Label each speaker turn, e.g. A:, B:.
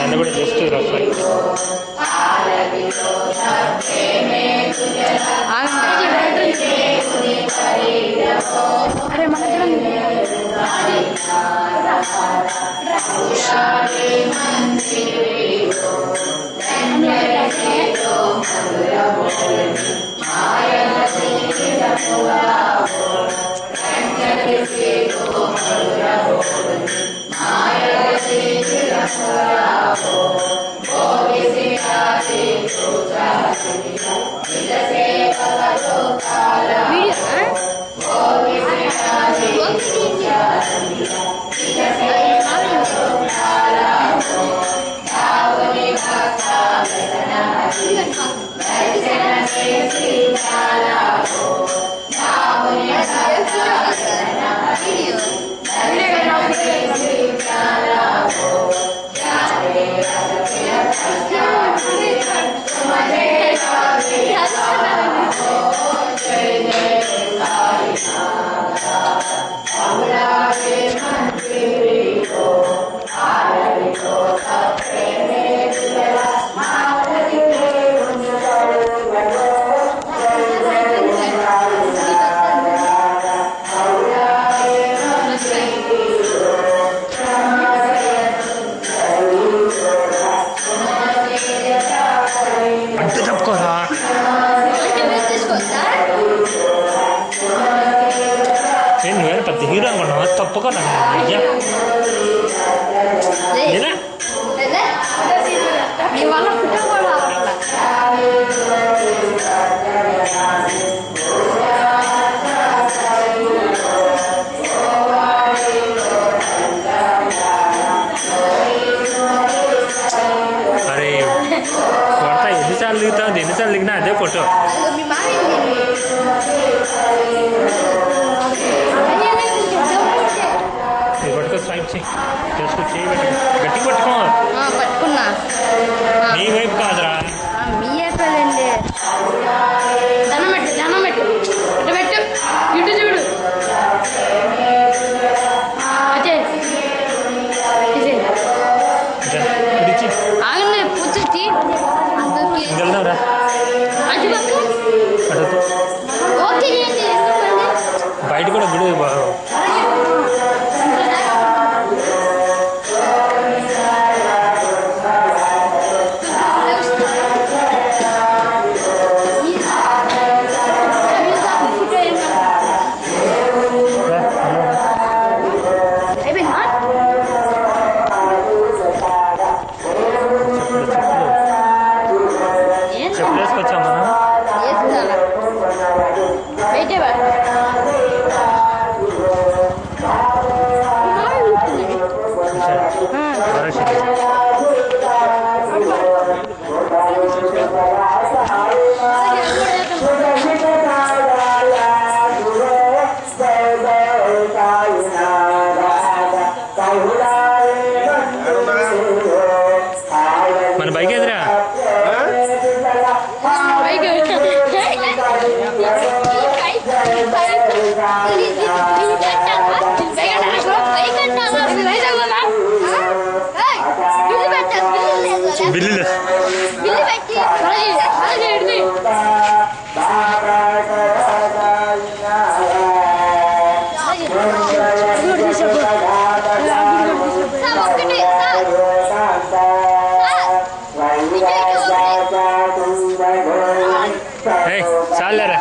A: నన్ను కూడా just rough
B: అరే
A: నువ్వేనా పెద్ద హీరో అనుకున్నావా? తప్పుకోనా అయ్యా అరే కొడతా ఎన్నిసార్లు దిగుతావు? ఎన్నిసార్లు దిగినా అదే ఫోటో. పట్టుకో, స్వైప్ చేయి, చేసుకో, చేయి పెట్టు, గట్టి పట్టుకో.
B: పట్టుకున్నా.
A: నీ వైపు కాదురా,
B: మీ వైపేనండి. దండం పెట్టు, దండం పెట్టు, ఇటు పెట్టు, ఇటు చూడు. అదే ఆగండి, పూర్తి
A: వెళ్దాంరా.
B: అటు పక్క ఓకే చేయండి.
A: బయట కూడా గుడి చెప్పలేసుకొచ్చామా? మన బైక్ ఎదురా బిల్లు చాలేరా.